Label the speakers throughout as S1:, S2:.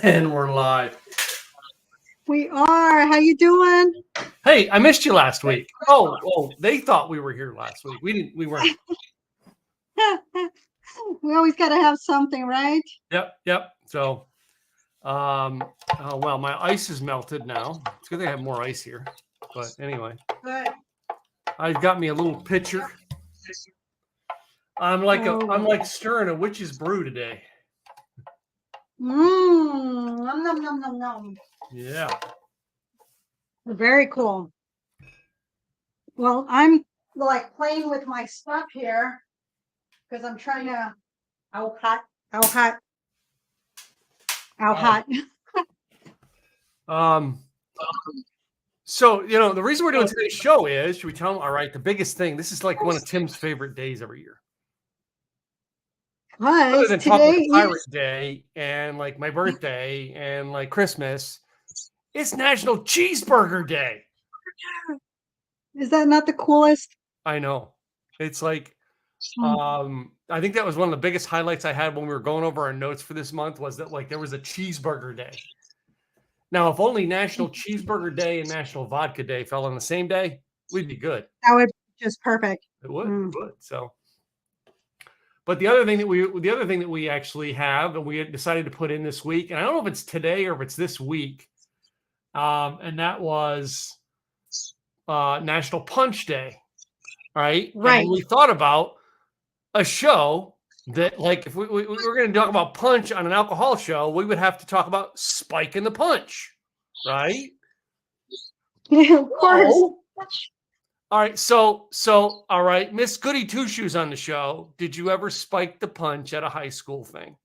S1: And we're live.
S2: We are. How you doing?
S1: Hey, I missed you last week. Oh, they thought we were here last week. We weren't.
S2: We always got to have something, right?
S1: Yep. So, oh well, my ice is melted now. It's good they have more ice here. But anyway,
S2: Good.
S1: I've got me a little pitcher. I'm like stirring a witch's brew today.
S2: Nom, nom, nom, nom.
S1: Yeah.
S2: Very cool. Well, I'm like playing with my stuff here because I'm trying to. How hot?
S1: So, the reason we're doing today's show is, should we tell them? All right, the biggest thing, this is like one of Tim's favorite days every year. Other than talking Pirate Day and like my birthday and like Christmas, it's National Cheeseburger Day.
S2: Is that not the coolest?
S1: I know. It's like, I think that was one of the biggest highlights I had when we were going over our notes for this month was that like there was a Cheeseburger Day. Now, if only National Cheeseburger Day and National Vodka Day fell on the same day, we'd be good.
S2: That would be just perfect.
S1: It would. It would. So, but the other thing that we actually have, and we had decided to put in this week, and I don't know if it's today or if it's this week, and that was National Punch Day. Right.
S2: Right.
S1: And we thought about a show that, like, if we were going to talk about punch on an alcohol show, we would have to talk about Spike in the Punch, right?
S2: Yeah, of course.
S1: All right, so all right, Miss Goody Two Shoes on the show. Did you ever spike the punch at a high school thing?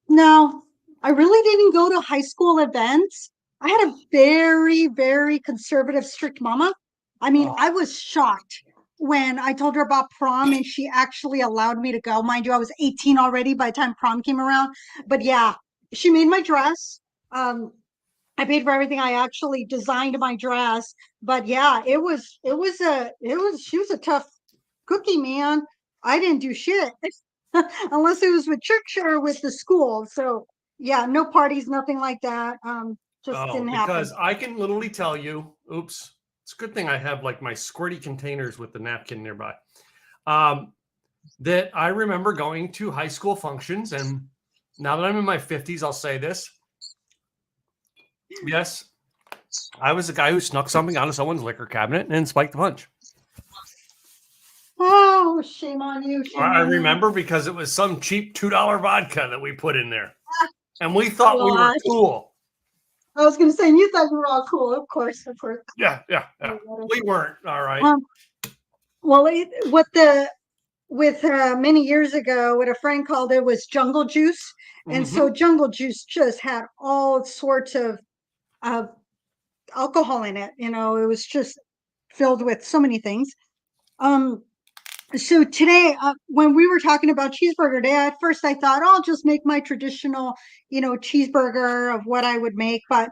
S2: No, I really didn't go to high school events. I had a very, very conservative, strict mama. I mean, I was shocked when I told her about prom and she actually allowed me to go. Mind you, I was 18 already by the time prom came around. But yeah, she made my dress. I paid for everything. I actually designed my dress. But yeah, she was a tough cookie, man. I didn't do shit unless it was with church or with the school. So yeah, no parties, nothing like that. Just didn't happen.
S1: Because I can literally tell you, oops. It's a good thing I have like my squirty containers with the napkin nearby. That I remember going to high school functions, and now that I'm in my 50s, I'll say this. Yes, I was the guy who snuck something out of someone's liquor cabinet and spiked the punch.
S2: Oh, shame on you.
S1: I remember because it was some cheap $2 vodka that we put in there. And we thought we were cool.
S2: I was going to say, you thought you were all cool. Of course.
S1: Yeah. We weren't. All right.
S2: Well, many years ago, what a friend called it was jungle juice. And so jungle juice just had all sorts of alcohol in it. It was just filled with so many things. So today, when we were talking about Cheeseburger Day, at first I thought, I'll just make my traditional, cheeseburger of what I would make. But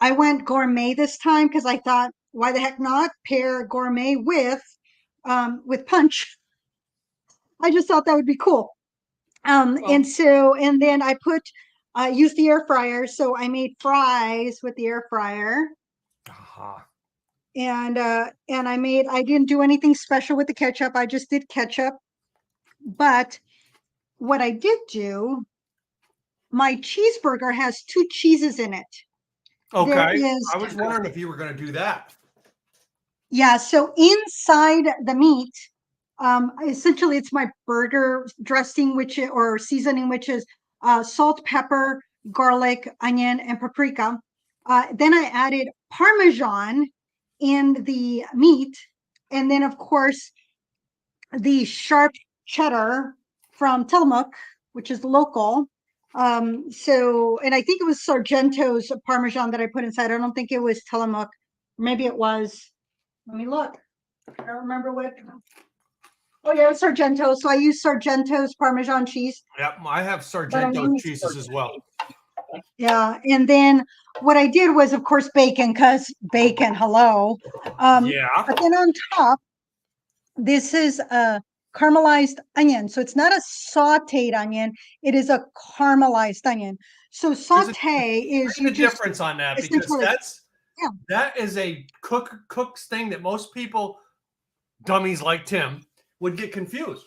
S2: I went gourmet this time because I thought, why the heck not pair gourmet with punch? I just thought that would be cool. And then I used the air fryer. So I made fries with the air fryer. And I didn't do anything special with the ketchup. I just did ketchup. But what I did do, my cheeseburger has 2 cheeses in it.
S1: Okay. I was wondering if you were going to do that.
S2: Yeah. So inside the meat, essentially it's my burger dressing, or seasoning, which is salt, pepper, garlic, onion, and paprika. Then I added Parmesan in the meat, and then of course the sharp cheddar from Tillamook, which is local. And I think it was Sargento's Parmesan that I put inside. I don't think it was Tillamook. Maybe it was. Let me look. I don't remember what. Oh yeah, it was Sargento. So I used Sargento's Parmesan cheese.
S1: Yep, I have Sargento cheeses as well.
S2: Yeah, and then what I did was, of course, bacon, because bacon, hello.
S1: Yeah.
S2: But then on top, this is caramelized onion. So it's not a sauteed onion. It is a caramelized onion. So saute is
S1: There's a difference on that, because that is a cook's thing that most people, dummies like Tim, would get confused.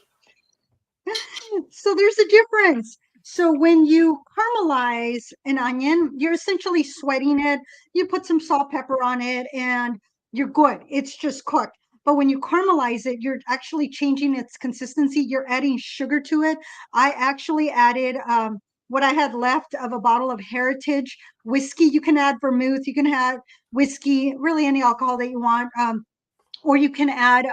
S2: So there's a difference. So when you caramelize an onion, you're essentially sweating it. You put some salt, pepper on it, and you're good. It's just cooked. But when you caramelize it, you're actually changing its consistency. You're adding sugar to it. I actually added what I had left of a bottle of Heritage whiskey. You can add vermouth. You can add whiskey, really any alcohol that you want. Or you can add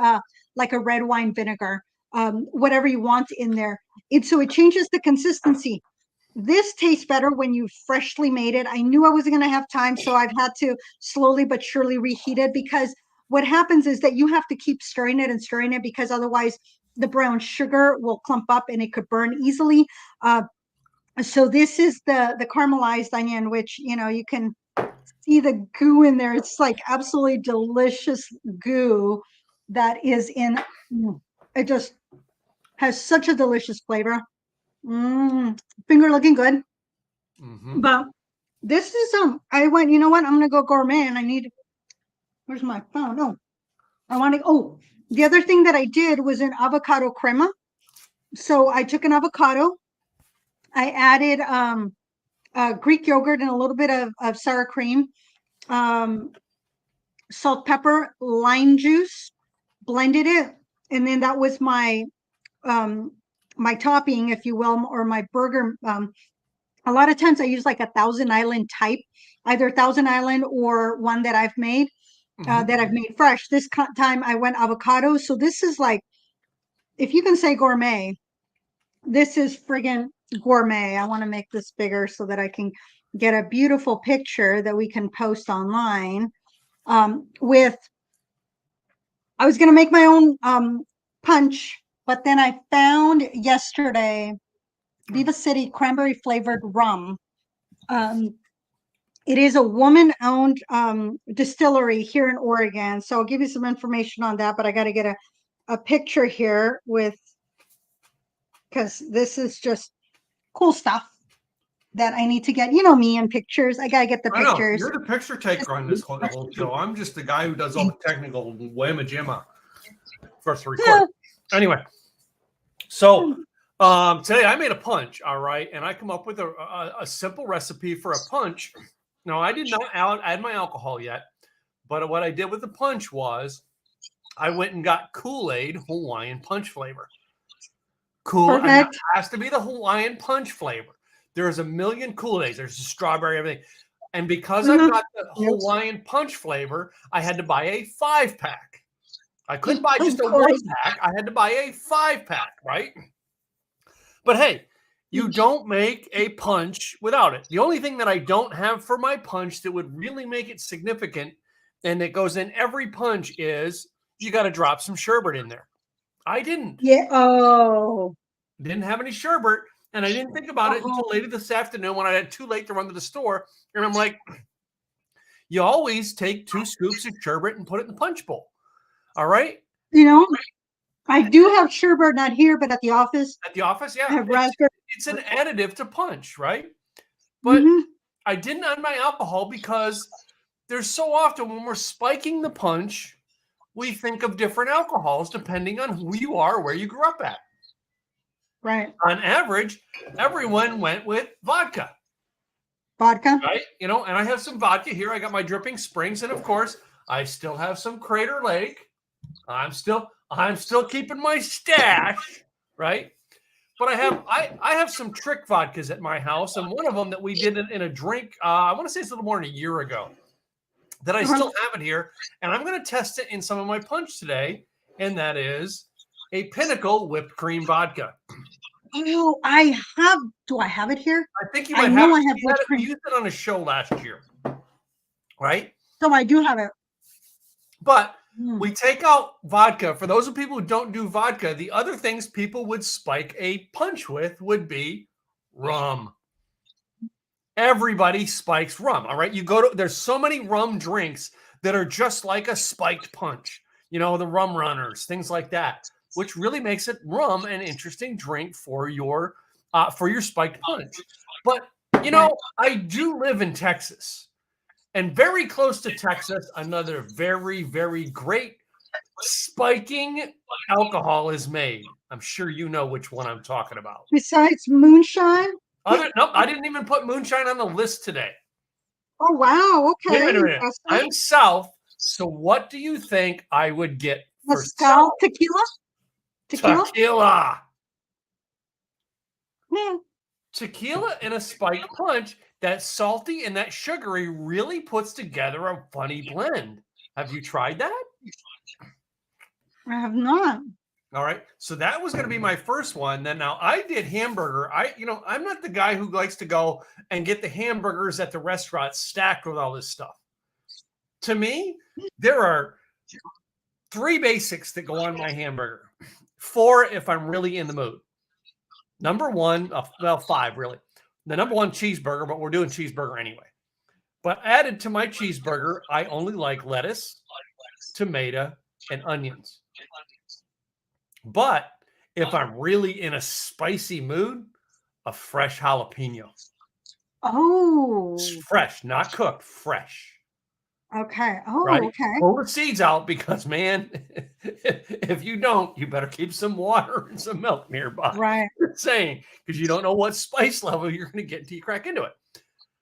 S2: like a red wine vinegar, whatever you want in there. So it changes the consistency. This tastes better when you freshly made it. I knew I wasn't going to have time, so I've had to slowly but surely reheat it, because what happens is that you have to keep stirring it and stirring it, because otherwise the brown sugar will clump up and it could burn easily. So this is the caramelized onion, which, you can see the goo in there. It's like absolutely delicious goo that is in. It just has such a delicious flavor. Finger looking good. But this is I went, you know what, I'm gonna go gourmet, and where's my phone? The other thing that I did was an avocado crema. So I took an avocado, I added Greek yogurt and a little bit of sour cream, salt, pepper, lime juice, blended it, and then that was my my topping, if you will, or my burger. A lot of times I use like a Thousand Island type, either Thousand Island or one that I've made fresh. This time I went avocado. So this is like, if you can say gourmet, this is friggin' gourmet. I want to make this bigger so that I can get a beautiful picture that we can post online. I was going to make my own punch, but then I found yesterday Viva City cranberry flavored rum. It is a woman-owned distillery here in Oregon. So I'll give you some information on that, but I got to get a picture here because this is just cool stuff that I need to get. You know me and pictures. I got to get the pictures.
S1: You're the picture taker on this whole show. I'm just the guy who does all the technical whamma-jamma first record. Anyway, so today I made a punch, all right, and I come up with a simple recipe for a punch. Now, I did not add my alcohol yet, but what I did with the punch was I went and got Kool-Aid Hawaiian punch flavor. It has to be the Hawaiian punch flavor. There's a million Kool-Aids. There's the strawberry, everything. And because I've got the Hawaiian punch flavor, I had to buy a 5-pack. I couldn't buy just a 1-pack. I had to buy a 5-pack, right? But hey, you don't make a punch without it. The only thing that I don't have for my punch that would really make it significant and that goes in every punch is you got to drop some sherbet in there. I didn't.
S2: Yeah. Oh.
S1: Didn't have any sherbet, and I didn't think about it until later this afternoon when I had too late to run to the store. And I'm like, you always take 2 scoops of sherbet and put it in the punch bowl. All right?
S2: I do have sherbet, not here, but at the office.
S1: At the office, yeah.
S2: I have raspberry.
S1: It's an additive to punch, right? But I didn't add my alcohol because there's so often when we're spiking the punch, we think of different alcohols depending on who you are, where you grew up at.
S2: Right.
S1: On average, everyone went with vodka.
S2: Vodka.
S1: Right? And I have some vodka here. I got my Dripping Springs, and of course, I still have some Crater Lake. I'm still keeping my stash, right? But I have some trick vodkas at my house, and one of them that we did in a drink, I want to say it's a little more than a year ago, that I still have it here, and I'm going to test it in some of my punch today, and that is a Pinnacle whipped cream vodka.
S2: Oh, do I have it here?
S1: I think you might have. I know I have whipped cream. You used it on a show last year, right?
S2: So I do have it.
S1: But we take out vodka. For those of people who don't do vodka, the other things people would spike a punch with would be rum. Everybody spikes rum, all right? There's so many rum drinks that are just like a spiked punch. The rum runners, things like that. which really makes it rum an interesting drink for your spiked punch. But you know, I do live in Texas, and very close to Texas, another very, very great spiking alcohol is made. I'm sure you know which one I'm talking about.
S2: Besides moonshine?
S1: Nope, I didn't even put moonshine on the list today.
S2: Oh, wow. Okay.
S1: Wait a minute. I'm South. So what do you think I would get for South?
S2: Tequila?
S1: Tequila.
S2: Yeah.
S1: Tequila and a spiked punch, that salty and that sugary really puts together a funny blend. Have you tried that?
S2: I have not.
S1: All right. So that was going to be my first one. Then now I did hamburger. I'm not the guy who likes to go and get the hamburgers at the restaurant stacked with all this stuff. To me, there are 3 basics that go on my hamburger. 4 if I'm really in the mood. Number 1, well, 5 really. The number 1 cheeseburger, but we're doing cheeseburger anyway. But added to my cheeseburger, I only like lettuce, tomato, and onions. But if I'm really in a spicy mood, a fresh jalapeno.
S2: Oh.
S1: Fresh, not cooked, fresh.
S2: Okay. Oh,
S1: right?
S2: okay.
S1: Pull the seeds out because, man, if you don't, you better keep some water and some milk nearby.
S2: Right.
S1: Saying, because you don't know what spice level you're going to get until you crack into it.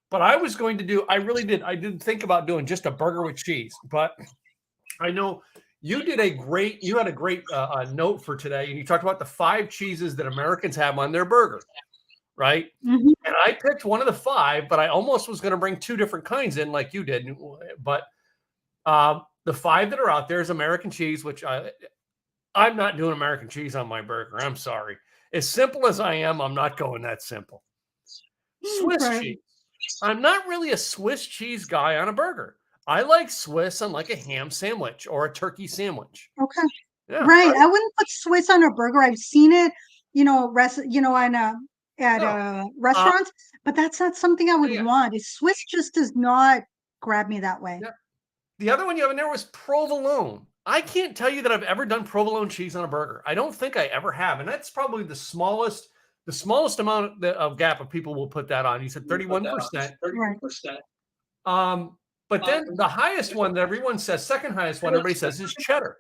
S1: But I was going to do, I did think about doing just a burger with cheese, but I know you had a great note for today, and you talked about the 5 cheeses that Americans have on their burger, right?
S2: Mm-hmm.
S1: And I picked one of the 5, but I almost was going to bring 2 different kinds in like you did. But the 5 that are out there is American cheese, which I'm not doing American cheese on my burger. I'm sorry. As simple as I am, I'm not going that simple. Swiss cheese. I'm not really a Swiss cheese guy on a burger. I like Swiss on like a ham sandwich or a turkey sandwich.
S2: Okay.
S1: Yeah,
S2: right. I wouldn't put Swiss on a burger. I've seen it, at restaurants, but that's not something I would want. Swiss just does not grab me that way.
S1: Yeah. The other one you have in there was provolone. I can't tell you that I've ever done provolone cheese on a burger. I don't think I ever have, and that's probably the smallest amount of gap of people will put that on. You said 31%. 31%. But then the highest one that everyone says, second highest one everybody says is cheddar.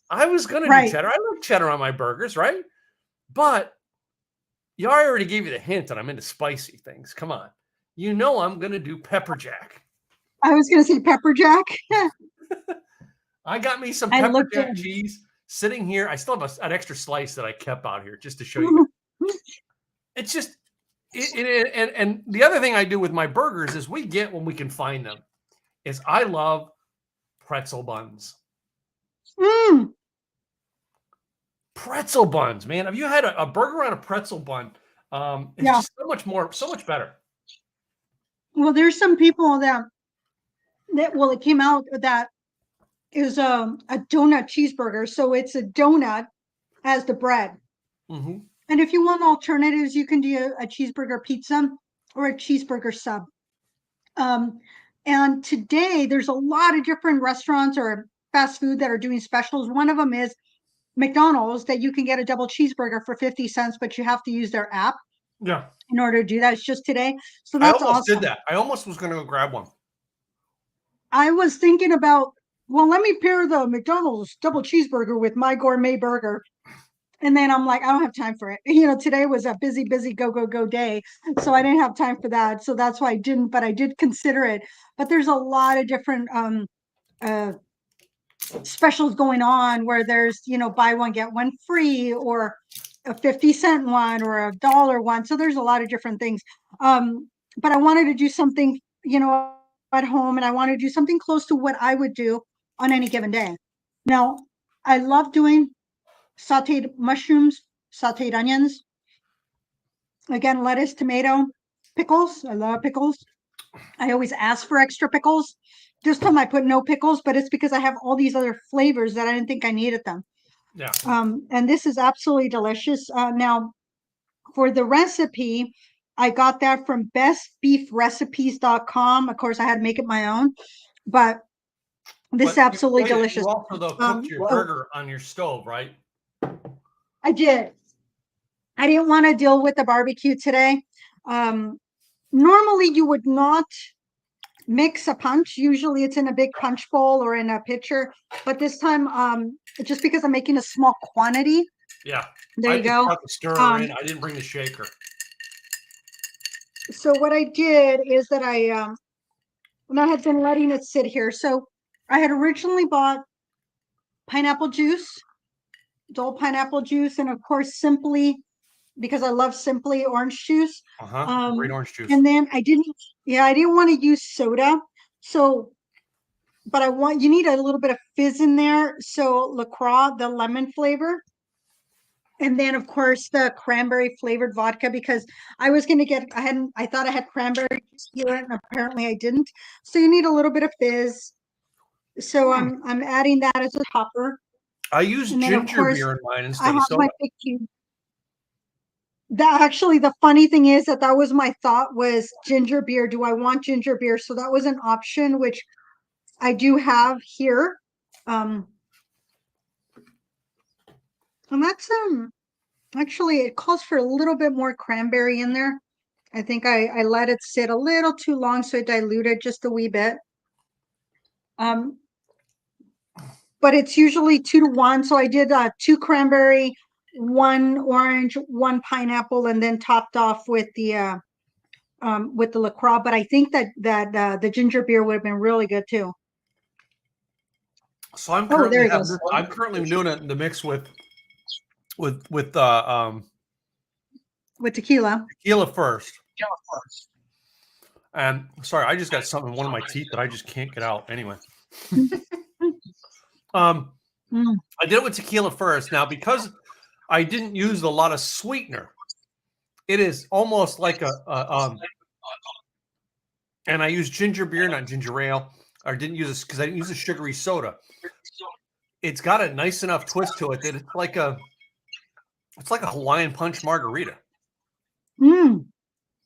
S1: I was going to do cheddar. I like cheddar on my burgers, right? But you already gave you the hint that I'm into spicy things. Come on. You know I'm going to do pepper jack.
S2: I was going to say pepper jack.
S1: I got me some pepper jack cheese sitting here. I still have an extra slice that I kept out here just to show you. It's just, and the other thing I do with my burgers is we get when we can find them. Is I love pretzel buns. Pretzel buns, man. Have you had a burger on a pretzel bun? It's just so much better.
S2: Well, there's some people that it came out that is a donut cheeseburger. So it's a donut as the bread.
S1: Mm-hmm.
S2: And if you want alternatives, you can do a cheeseburger pizza or a cheeseburger sub. And today there's a lot of different restaurants or fast food that are doing specials. One of them is McDonald's, that you can get a double cheeseburger for 50 cents, but you have to use their app.
S1: Yeah.
S2: In order to do that. It's just today. So that's awesome. I almost
S1: did that. I almost was going to go grab one.
S2: I was thinking about, well, let me pair the McDonald's double cheeseburger with my gourmet burger. And then I'm like, I don't have time for it. Today was a busy, go day. So I didn't have time for that. So that's why I didn't, but I did consider it. But there's a lot of different specials going on where there's, buy one, get one free, or a 50-cent one or $1 one. So there's a lot of different things. But I wanted to do something, at home, and I wanted to do something close to what I would do on any given day. Now, I love doing sauteed mushrooms, sauteed onions. Again, lettuce, tomato, pickles. I love pickles. I always ask for extra pickles. This time I put no pickles, but it's because I have all these other flavors that I didn't think I needed them.
S1: Yeah.
S2: And this is absolutely delicious. Now, for the recipe, I got that from bestbeefrecipes.com. Of course, I had to make it my own, but this is absolutely delicious.
S1: You also cooked your burger on your stove, right?
S2: I did. I didn't want to deal with the barbecue today. Normally you would not mix a punch. Usually it's in a big punch bowl or in a pitcher, but this time, just because I'm making a small quantity.
S1: Yeah.
S2: There
S1: I
S2: you
S1: just
S2: go.
S1: brought the stirrer in. I didn't bring the shaker.
S2: So what I did is that I had been letting it sit here. So I had originally bought pineapple juice, Dole pineapple juice, and of course Simply, because I love Simply orange juice.
S1: Great orange juice.
S2: And then I didn't want to use soda. So, but you need a little bit of fizz in there. So LaCroix, the lemon flavor. And then of course the cranberry flavored vodka, because I was going to I thought I had cranberry juice here and apparently I didn't. So you need a little bit of fizz. So I'm adding that as a topper.
S1: I use
S2: And then,
S1: ginger beer in mine
S2: I
S1: instead of
S2: have my
S1: soda.
S2: big cube. That actually, the funny thing is that was my thought, was ginger beer. Do I want ginger beer? So that was an option, which I do have here. And that's actually, it calls for a little bit more cranberry in there. I think I let it sit a little too long, so it diluted just a wee bit. But it's usually 2-to-1. So I did 2 cranberry, 1 orange, 1 pineapple, and then topped off with the LaCroix. But I think that the ginger beer would have been really good too.
S1: So I'm currently
S2: goes.
S1: I'm currently doing it in the mix with
S2: tequila.
S1: Tequila first. And sorry, I just got something in one of my teeth that I just can't get out. Anyway. I did it with tequila first. Now, because I didn't use a lot of sweetener, it is almost like and I used ginger beer, not ginger ale. I didn't use this because I didn't use a sugary soda. It's got a nice enough twist to it that it's like a Hawaiian punch margarita.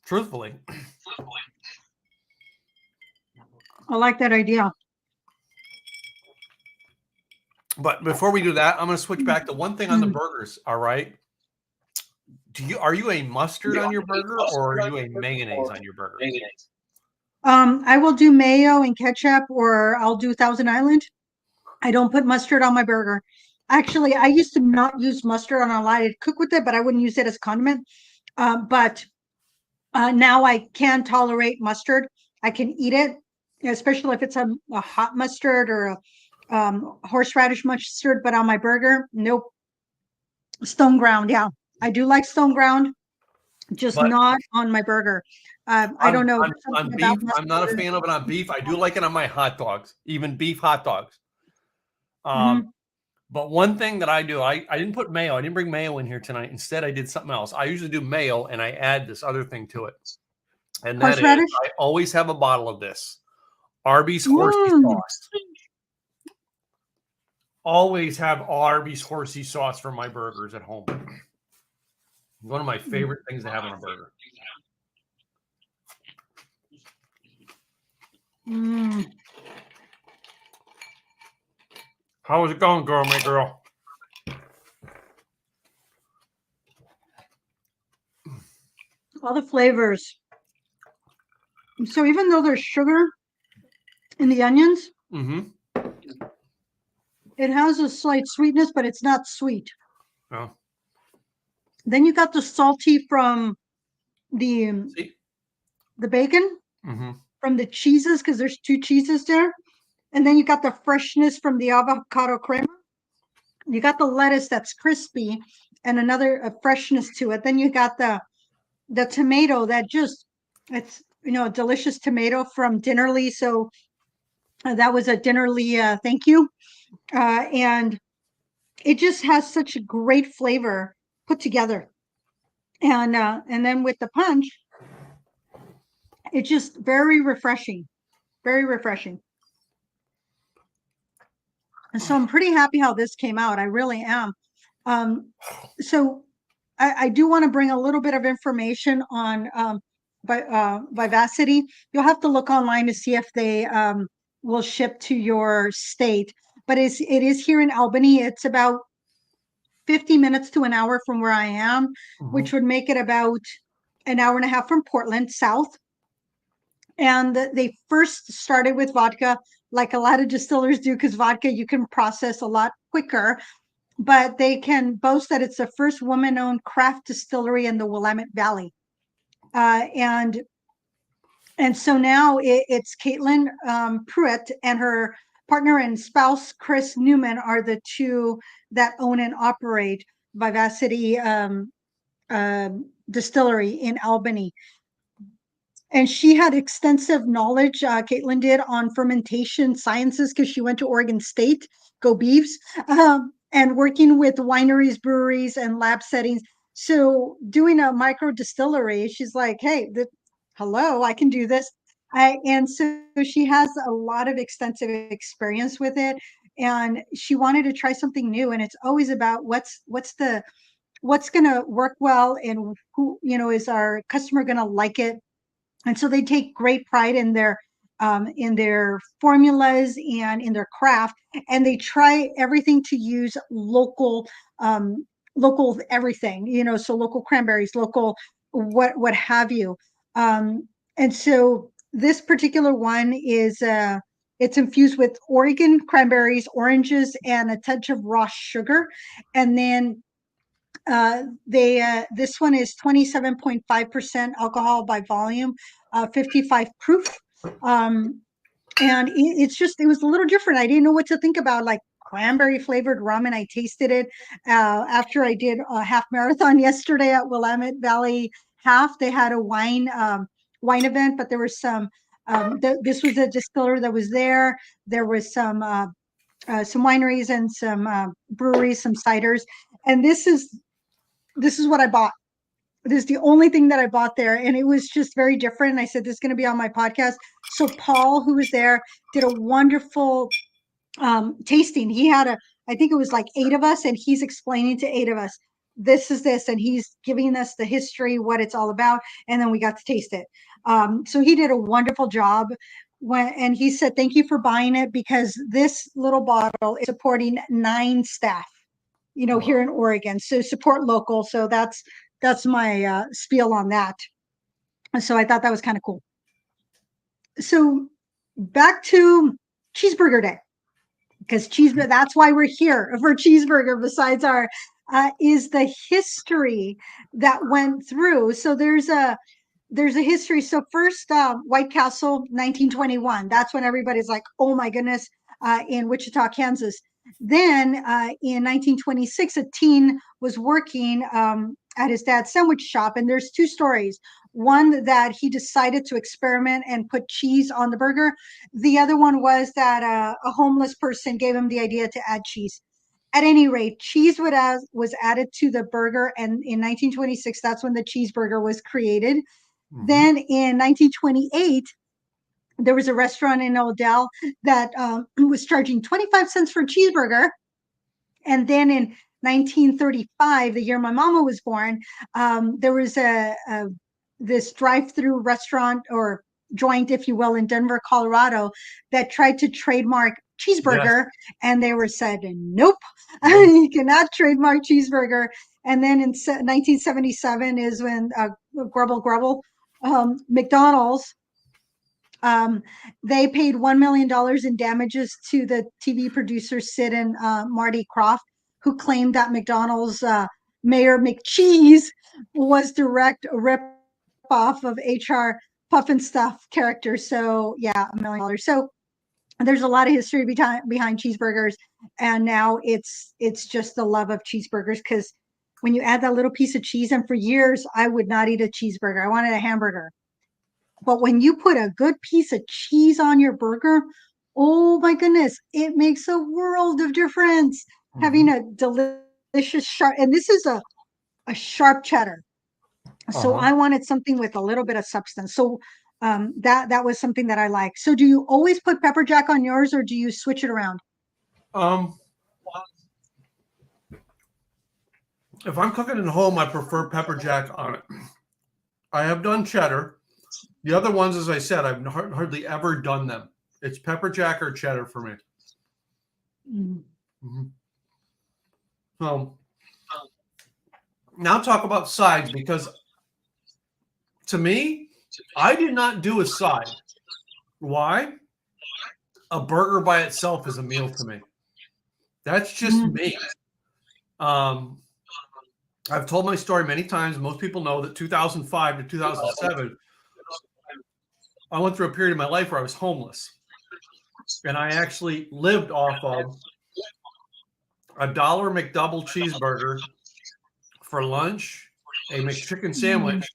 S1: Truthfully.
S2: I like that idea.
S1: But before we do that, I'm going to switch back to one thing on the burgers. All right. Are you a mustard on your burger, or are you a mayonnaise on your burger?
S2: I will do mayo and ketchup, or I'll do Thousand Island. I don't put mustard on my burger. Actually, I used to not use mustard on a lot. I'd cook with it, but I wouldn't use it as condiment. But now I can tolerate mustard. I can eat it, especially if it's a hot mustard or a horseradish mustard. But on my burger, nope. Stone ground, yeah. I do like stone ground, just not on my burger. I don't know.
S1: On beef, I'm not a fan of it on beef. I do like it on my hot dogs, even beef hot dogs. But one thing that I do, I didn't put mayo. I didn't bring mayo in here tonight. Instead, I did something else. I usually do mayo, and I add this other thing to it. And that is, I always have a bottle of this Arby's horsey sauce. Always have Arby's horsey sauce for my burgers at home. One of my favorite things to have on a burger. How is it going, my girl?
S2: All the flavors. So even though there's sugar in the onions, it has a slight sweetness, but it's not sweet.
S1: Oh.
S2: Then you got the salty from the bacon, from the cheeses, because there's 2 cheeses there. And then you got the freshness from the avocado creamer. You got the lettuce that's crispy and another freshness to it. Then you got the tomato that it's, a delicious tomato from Dinnerly. So that was a Dinnerly thank you. And it just has such a great flavor put together. And then with the punch, it's just very refreshing. Very refreshing. And so I'm pretty happy how this came out. I really am. So I do want to bring a little bit of information on Vivacity. You'll have to look online to see if they will ship to your state. But it is here in Albany. It's about 50 minutes to an hour from where I am,
S1: Mhm.
S2: which would make it about an hour and a half from Portland south. And they first started with vodka, like a lot of distillers do, because vodka you can process a lot quicker. But they can boast that it's the first woman-owned craft distillery in the Willamette Valley. And so now it's Caitlin Pruitt and her partner and spouse Chris Newman are the two that own and operate Vivacity Distillery in Albany. And she had extensive knowledge, Caitlin did, on fermentation sciences because she went to Oregon State, go Beavs, and working with wineries, breweries, and lab settings. So doing a micro distillery, she's like, hey, hello, I can do this. And so she has a lot of extensive experience with it. And she wanted to try something new. And it's always about what's going to work well, and who, is our customer going to like it. And so they take great pride in their formulas and in their craft, and they try everything to use local everything, so local cranberries, local what have you. And so this particular one is it's infused with Oregon cranberries, oranges, and a touch of raw sugar. And then this one is 27.5% alcohol by volume, 55 proof. And it was a little different. I didn't know what to think about, like cranberry flavored rum, and I tasted it after I did a half marathon yesterday at Willamette Valley Half. They had a wine event, but there was some. This was a distiller that was there. There was some wineries and some breweries, some ciders, and this is what I bought. This is the only thing that I bought there. And it was just very different. And I said, this is going to be on my podcast. So Paul, who was there, did a wonderful tasting. He had I think it was like 8 of us, and he's explaining to 8 of us, this is this. And he's giving us the history, what it's all about. And then we got to taste it. So he did a wonderful job. And he said, thank you for buying it, because this little bottle is supporting 9 staff, here in Oregon. So support local. So that's my spiel on that. So I thought that was kind of cool. So back to Cheeseburger Day, because that's why we're here for Cheeseburger. Besides our is the history that went through. So there's a history. So first, White Castle, 1921. That's when everybody's like, oh my goodness, in Wichita, Kansas. Then in 1926, a teen was working at his dad's sandwich shop. And there's 2 stories. One, that he decided to experiment and put cheese on the burger. The other one was that a homeless person gave him the idea to add cheese. At any rate, cheese was added to the burger. And in 1926, that's when the cheeseburger was created. Mm-hmm. Then in 1928, there was a restaurant in Odell that was charging 25 cents for a cheeseburger. And then in 1935, the year my mama was born, there was this drive-through restaurant or joint, if you will, in Denver, Colorado, that tried to trademark cheeseburger. Yes. And they were said, nope, you cannot trademark cheeseburger. And then in 1977 is when Grubble, McDonald's, they paid $1 million in damages to the TV producers Sid and Marty Krofft, who claimed that McDonald's Mayor McCheese was direct rip-off of HR Puff and Stuff characters. So yeah, $1 million. So there's a lot of history behind cheeseburgers, and now it's just the love of cheeseburgers, because when you add that little piece of cheese, and for years I would not eat a cheeseburger, I wanted a hamburger. But when you put a good piece of cheese on your burger, oh my goodness, it makes a world of difference. Mm-hmm. Having a delicious sharp, and this is a sharp cheddar. So I wanted something with a little bit of substance. So that was something that I like. So do you always put pepper jack on yours, or do you switch it around?
S1: If I'm cooking at home, I prefer pepper jack on it. I have done cheddar. The other ones, as I said, I've hardly ever done them. It's pepper jack or cheddar for me. Mm-hmm. So now talk about sides, because to me, I did not do a side. Why? A burger by itself is a meal to me. That's just me. I've told my story many times. Most people know that 2005 to 2007, I went through a period of my life where I was homeless. And I actually lived off of $1 McDouble cheeseburger for lunch, a McChicken sandwich,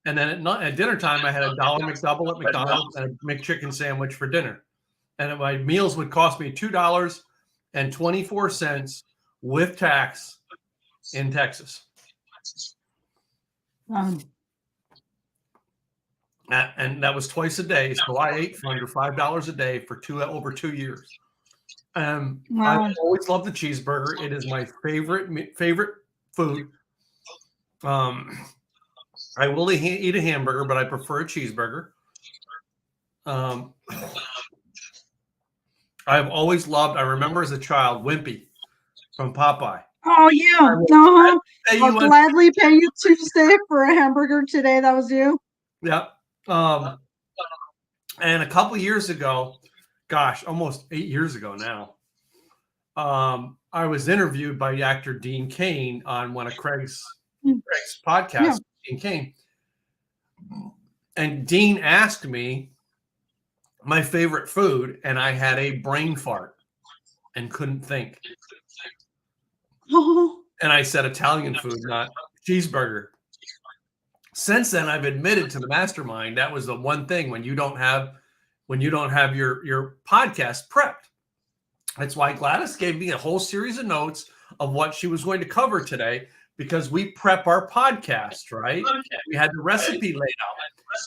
S1: and then at dinner time, I had $1 McDouble at McDonald's and a McChicken sandwich for dinner. And my meals would cost me $2.24 with tax in Texas. And that was twice a day. So I ate for under $5 a day for over 2 years. Wow. I've always loved the cheeseburger. It is my favorite food. I will eat a hamburger, but I prefer a cheeseburger. I've always loved, I remember as a child, Wimpy from Popeye.
S2: Oh, yeah. I'll gladly pay you Tuesday for a hamburger today. That was you.
S1: Yeah. And a couple years ago, gosh, almost 8 years ago now, I was interviewed by actor Dean Cain on one of Craig's podcasts, Dean Cain. And Dean asked me my favorite food, and I had a brain fart and couldn't think. And I said Italian food, not cheeseburger. Since then, I've admitted to the mastermind that was the one thing when you don't have your podcast prepped. That's why Gladys gave me a whole series of notes of what she was going to cover today, because we prep our podcast, right? We had the recipe laid out. I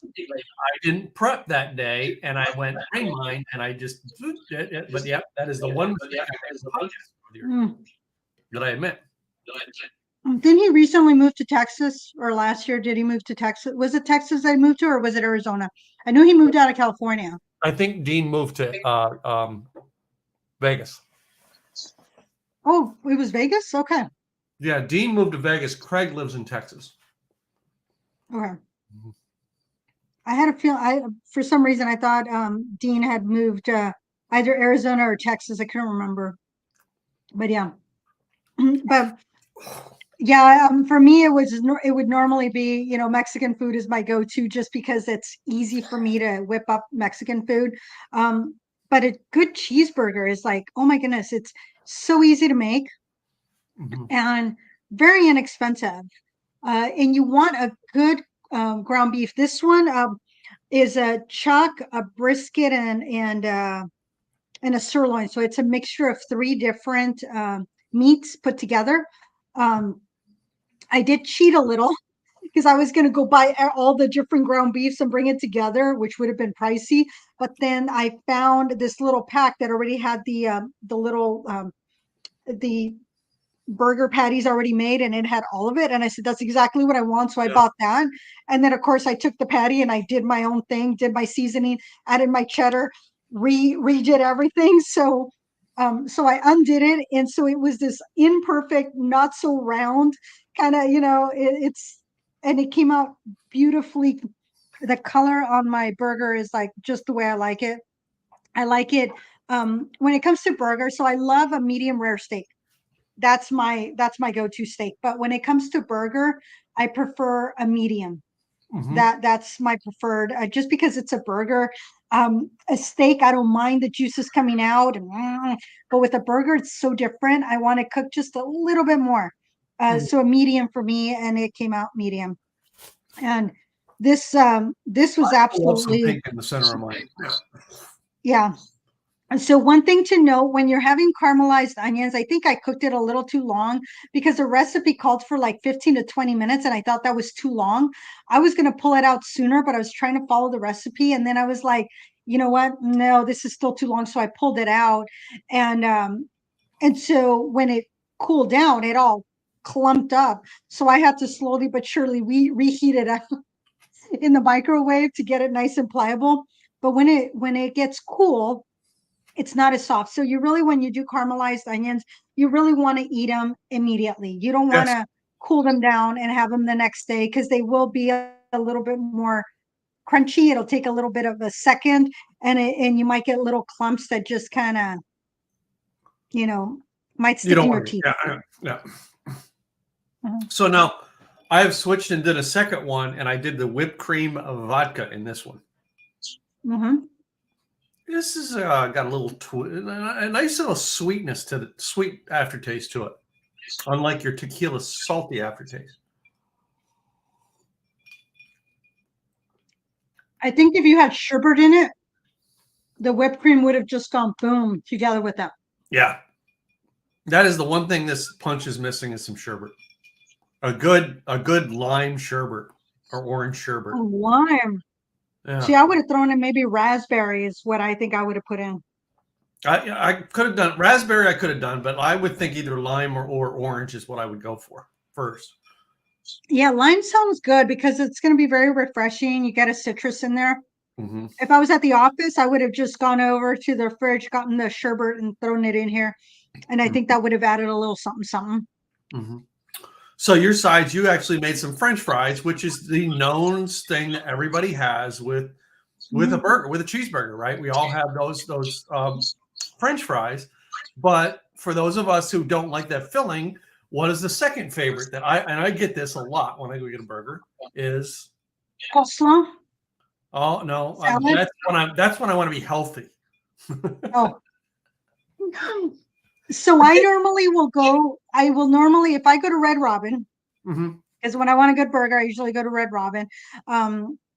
S1: didn't prep that day, and I went brain mind, and I just, but yeah, that is the one that I admit.
S2: Didn't he recently move to Texas, or last year? Did he move to Texas? Was it Texas that he moved to, or was it Arizona? I knew he moved out of California.
S1: I think Dean moved to Vegas.
S2: Oh, it was Vegas? Okay.
S1: Yeah, Dean moved to Vegas. Craig lives in Texas.
S2: Okay. I had a feel. For some reason, I thought Dean had moved either Arizona or Texas. I couldn't remember. But yeah. But yeah, for me, it would normally be, Mexican food is my go-to, just because it's easy for me to whip up Mexican food. But a good cheeseburger is like, oh my goodness, it's so easy to make and very inexpensive. And you want a good ground beef. This one is a chuck, a brisket, and a sirloin. So it's a mixture of 3 different meats put together. I did cheat a little because I was going to go buy all the different ground beefs and bring it together, which would have been pricey. But then I found this little pack that already had the burger patties already made, and it had all of it. And I said, that's exactly what I want. So I bought that. And then, of course, I took the patty and I did my own thing, did my seasoning, added my cheddar, redid everything. So I undid it. And so it was this imperfect, not so round kind of, and it came out beautifully. The color on my burger is like just the way I like it. I like it when it comes to burger. So I love a medium rare steak. That's my go-to steak. But when it comes to burger, I prefer a medium. That's my preferred, just because it's a burger. A steak, I don't mind the juices coming out, but with a burger, it's so different. I want to cook just a little bit more. So a medium for me, and it came out medium. And this was absolutely
S1: pink in the center of mine.
S2: Yeah. So one thing to note when you're having caramelized onions, I think I cooked it a little too long because the recipe called for like 15 to 20 minutes, and I thought that was too long. I was going to pull it out sooner, but I was trying to follow the recipe, and then I was like, you know what? No, this is still too long. So I pulled it out, and so when it cooled down, it all clumped up. So I had to slowly but surely reheat it in the microwave to get it nice and pliable. But when it gets cool, it's not as soft. So you really, when you do caramelized onions, you really want to eat them immediately. You don't want to cool them down and have them the next day because they will be a little bit more crunchy. It'll take a little bit of a second, and you might get little clumps that just kind of, might
S1: You
S2: stick
S1: don't
S2: in your
S1: want to.
S2: teeth.
S1: Yeah.
S2: Mhm.
S1: So now I have switched and did a second one, and I did the whipped cream of vodka in this one.
S2: Mhm.
S1: This is got a little a nice little sweetness to the sweet aftertaste to it, unlike your tequila salty aftertaste.
S2: I think if you had sherbet in it, the whipped cream would have just gone boom together with that.
S1: Yeah, that is the one thing this punch is missing is some sherbet. A good lime sherbet or orange sherbet.
S2: Oh, lime.
S1: Yeah,
S2: See, I would have thrown in maybe raspberry is what I think I would have put in.
S1: I could have done raspberry. I could have done, but I would think either lime or orange is what I would go for first.
S2: Yeah, lime sounds good because it's going to be very refreshing. You get a citrus in there.
S1: Mm-hmm.
S2: If I was at the office, I would have just gone over to the fridge, gotten the sherbet, and thrown it in here. And I think that would have added a little something, something.
S1: Mm-hmm. So your sides, you actually made some French fries, which is the known thing that everybody has with a burger, with a cheeseburger, right? We all have those French fries, but for those of us who don't like that filling, what is the second favorite that I get this a lot when I go get a burger is
S2: Coleslaw?
S1: oh no,
S2: Salad?
S1: that's when I want to be healthy.
S2: Oh. So I will normally, if I go to Red Robin,
S1: Mm-hmm.
S2: because when I want a good burger, I usually go to Red Robin.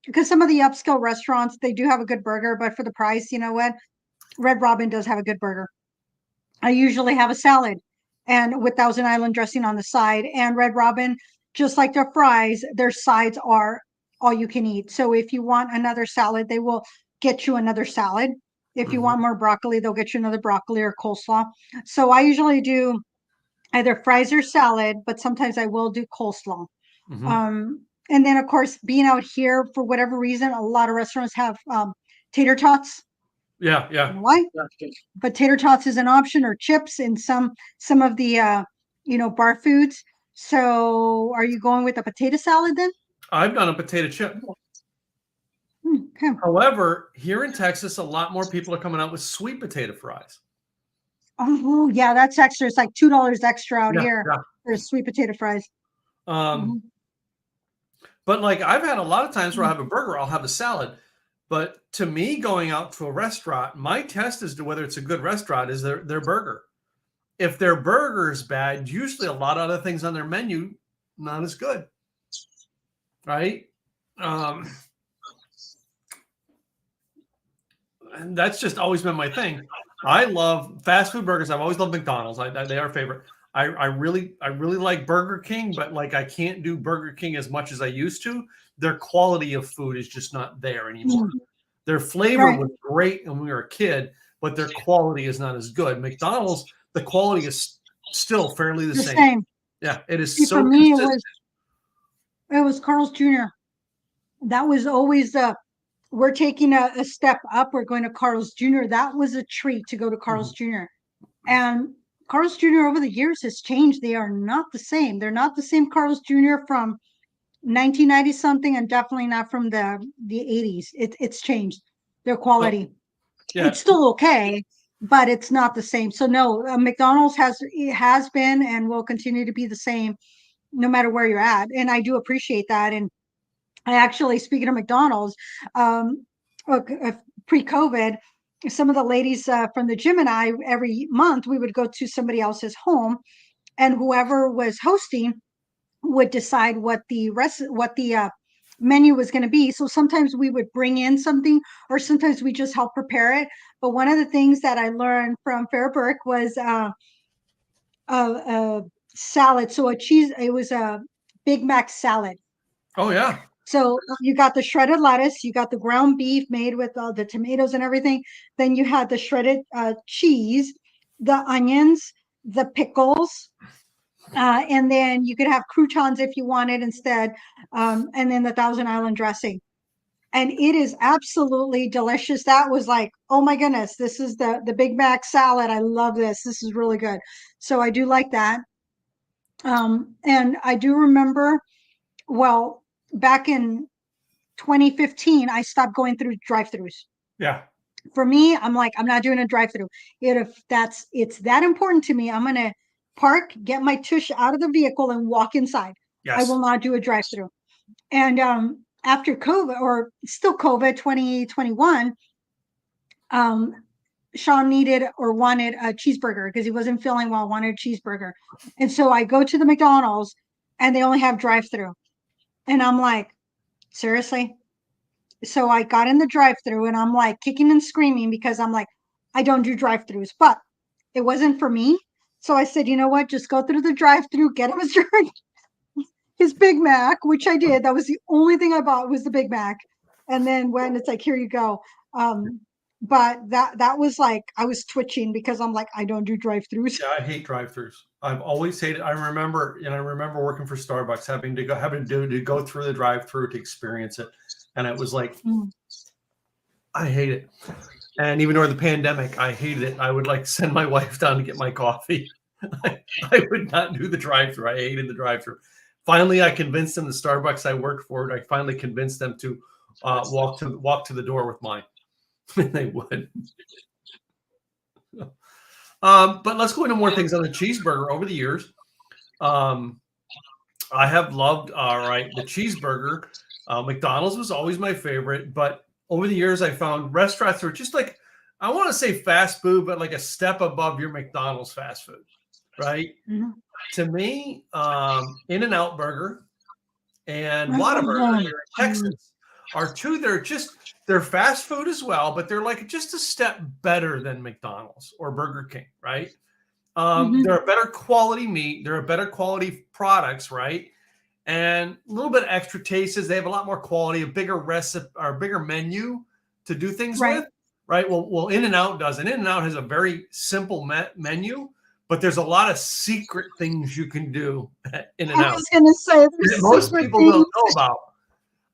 S2: Because some of the upscale restaurants, they do have a good burger, but for the price, you know what? Red Robin does have a good burger. I usually have a salad and with Thousand Island dressing on the side. And Red Robin, just like their fries, their sides are all you can eat. So if you want another salad, they will get you another salad. If you
S1: Mm-hmm.
S2: want more broccoli, they'll get you another broccoli or coleslaw. So I usually do either fries or salad, but sometimes I will do coleslaw.
S1: Mm-hmm.
S2: And then, of course, being out here, for whatever reason, a lot of restaurants have tater tots.
S1: Yeah,
S2: I
S1: yeah.
S2: don't know why? But tater tots is an option, or chips in some of the bar foods. So are you going with a potato salad then?
S1: I've done a potato chip.
S2: Okay.
S1: However, here in Texas, a lot more people are coming out with sweet potato fries.
S2: Oh yeah, that's extra. It's like $2 extra out
S1: Yeah,
S2: here
S1: yeah.
S2: for sweet potato fries. Mhm.
S1: But like I've had a lot of times where I have a burger, I'll have a salad. But to me, going out to a restaurant, my test as to whether it's a good restaurant is their burger. If their burger is bad, usually a lot of other things on their menu not as good, right? And that's just always been my thing. I love fast food burgers. I've always loved McDonald's. They are a favorite. I really like Burger King, but like I can't do Burger King as much as I used to. Their quality of food is just not there anymore. Their flavor was great when we were a kid, but their quality is not as good. McDonald's, the quality is still fairly the same. Yeah, it is.
S2: See,
S1: so
S2: for me,
S1: consistent.
S2: it was Carl's Jr. That was always we're taking a step up. We're going to Carl's Jr. That was a treat to go to Carl's Jr. And Carl's Jr. over the years has changed. They are not the same. They're not the same Carl's Jr. from 1990 something, and definitely not from the 80s. It's changed their quality.
S1: Yeah.
S2: It's still okay, but it's not the same. So no, McDonald's has been and will continue to be the same no matter where you're at. And I do appreciate that. And I actually, speaking of McDonald's, pre-COVID, some of the ladies from the gym and I, every month we would go to somebody else's home, and whoever was hosting would decide what the menu was going to be. So sometimes we would bring in something, or sometimes we just help prepare it. But one of the things that I learned from Fairburg was a salad. So it was a Big Mac salad.
S1: Oh yeah.
S2: So you got the shredded lettuce, you got the ground beef made with all the tomatoes and everything. Then you had the shredded cheese, the onions, the pickles, and then you could have croutons if you wanted instead, and then the Thousand Island dressing. And it is absolutely delicious. That was like, oh my goodness, this is the Big Mac salad. I love this. This is really good. So I do like that. And I do remember, well, back in 2015, I stopped going through drive-throughs.
S1: Yeah.
S2: For me, I'm like, I'm not doing a drive-through. If it's that important to me, I'm gonna park, get my tush out of the vehicle, and walk inside. I
S1: Yes.
S2: will not do a drive-through. And after COVID, or still COVID 2021, um, Sean needed or wanted a cheeseburger because he wasn't feeling well, wanted a cheeseburger. And so I go to the McDonald's and they only have drive-through. And I'm like, seriously? So I got in the drive-through and I'm like kicking and screaming because I'm like, I don't do drive-throughs, but it wasn't for me. So I said, you know what? Just go through the drive-through, get him his Big Mac, which I did. That was the only thing I bought was the Big Mac. And then when it's like, here you go. But that was like I was twitching because I'm like, I don't do drive-throughs.
S1: Yeah, I hate drive-throughs. I've always hated. I remember working for Starbucks, having to go through the drive-through to experience it, and it was like, I hate it. And even during the pandemic, I hated it. I would like send my wife down to get my coffee. I would not do the drive-through. I hated the drive-through. Finally, I convinced them. The Starbucks I worked for, I finally convinced them to walk to the door with mine. And they would. But let's go into more things on the cheeseburger. Over the years, I have loved, the cheeseburger. McDonald's was always my favorite, but over the years, I found restaurants that were just like, I want to say fast food, but like a step above your McDonald's fast food, right?
S2: Mm-hmm.
S1: To me, In-N-Out Burger and Whataburger here in Texas are two that are they're fast food as well, but they're like just a step better than McDonald's or Burger King, right? They're a better quality meat. They're a better quality products, right? And a little bit extra tastes. They have a lot more quality, a bigger recipe or bigger menu to do things with, right? Well, In-N-Out does. And In-N-Out has a very simple menu, but there's a lot of secret things you can do at In-N-Out.
S2: I was going to say
S1: that most people don't know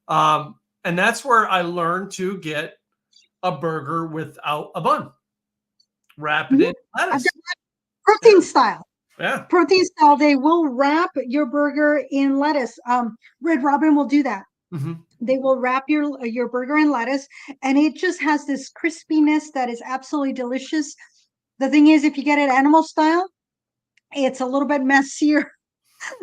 S1: about. And that's where I learned to get a burger without a bun. Wrap it in lettuce.
S2: Protein style.
S1: Yeah.
S2: Protein style. They will wrap your burger in lettuce. Red Robin will do that.
S1: Mm-hmm.
S2: They will wrap your burger in lettuce, and it just has this crispiness that is absolutely delicious. The thing is, if you get it animal style, it's a little bit messier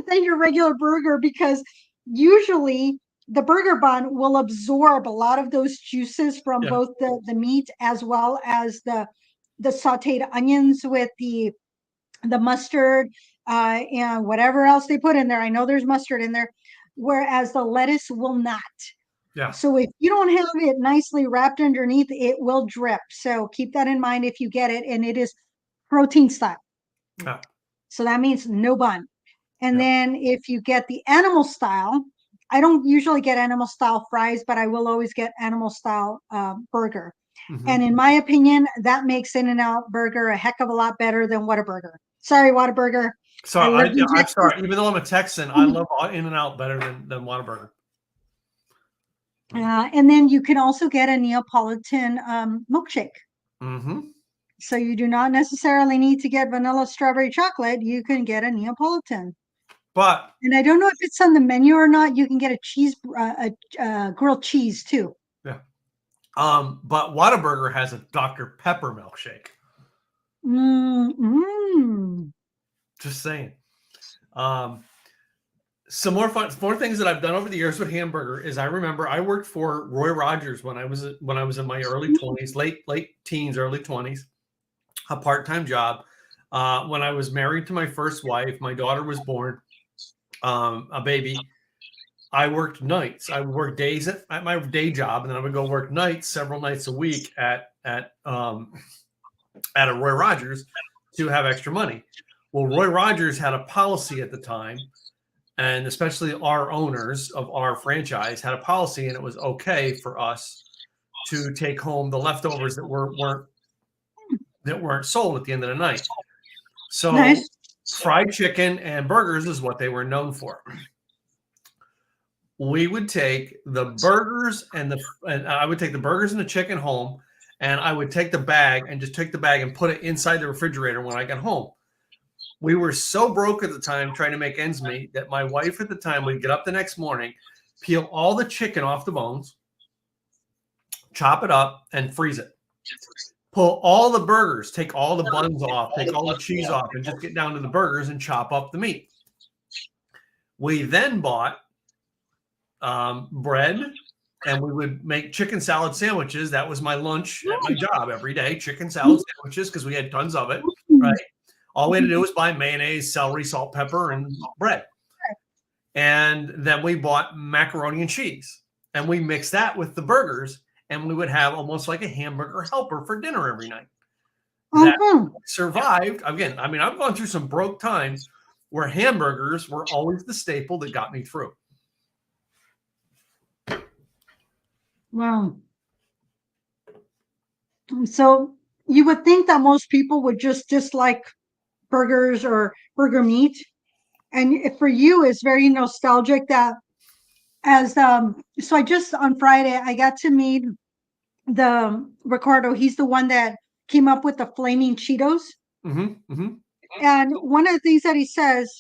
S2: than your regular burger because usually the burger bun will absorb a lot of those juices from both the meat as well as the sauteed onions with the mustard and whatever else they put in there. I know there's mustard in there, whereas the lettuce will not.
S1: Yeah.
S2: So if you don't have it nicely wrapped underneath, it will drip. So keep that in mind if you get it, and it is protein style.
S1: Yeah.
S2: So that means no bun. And then if you get the animal style, I don't usually get animal style fries, but I will always get animal style burger. Mm-hmm. And in my opinion, that makes In-N-Out Burger a heck of a lot better than Whataburger. Sorry, Whataburger.
S1: So I'm sorry. Even though I'm a Texan, I love In-N-Out better than Whataburger.
S2: And then you can also get a Neapolitan milkshake.
S1: Mm-hmm.
S2: So you do not necessarily need to get vanilla strawberry chocolate. You can get a Neapolitan. And I don't know if it's on the menu or not. You can get a grilled cheese too.
S1: Yeah. But Whataburger has a Dr. Pepper milkshake. Just saying. Some more things that I've done over the years with hamburger is I remember I worked for Roy Rogers when I was in my early 20s, late teens, early 20s, a part-time job. When I was married to my first wife, my daughter was born, a baby. I worked nights. I would work days at my day job, and then I would go work nights several nights a week at a Roy Rogers to have extra money. Well, Roy Rogers had a policy at the time, and especially our owners of our franchise had a policy, and it was okay for us to take home the leftovers that weren't sold at the end of the night. So fried chicken and burgers is what they were known for. We would take the burgers and I would take the burgers and the chicken home, and I would take the bag and just take the bag and put it inside the refrigerator when I got home. We were so broke at the time trying to make ends meet that my wife at the time would get up the next morning, peel all the chicken off the bones, chop it up, and freeze it. Pull all the burgers, take all the buns off, take all the cheese off, and just get down to the burgers and chop up the meat. We then bought bread, and we would make chicken salad sandwiches. That was my lunch at my job every day, chicken salad sandwiches, because we had tons of it, right? All we had to do was buy mayonnaise, celery, salt, pepper, and bread. And then we bought macaroni and cheese, and we mixed that with the burgers, and we would have almost like a hamburger helper for dinner every night. That survived. Again, I mean, I've gone through some broke times where hamburgers were always the staple that got me through.
S2: Wow. So you would think that most people would just dislike burgers or burger meat. And for you, it's very nostalgic that so I just on Friday, I got to meet the Ricardo. He's the one that came up with the flaming Cheetos. And one of the things that he says,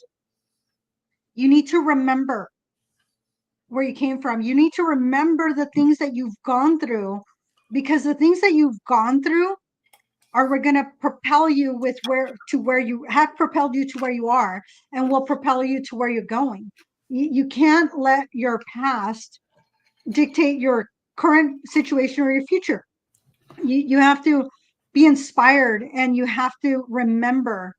S2: you need to remember where you came from. You need to remember the things that you've gone through, because the things that you've gone through are going to propel you where you have propelled you to where you are, and will propel you to where you're going. You can't let your past dictate your current situation or your future. You have to be inspired, and you have to remember.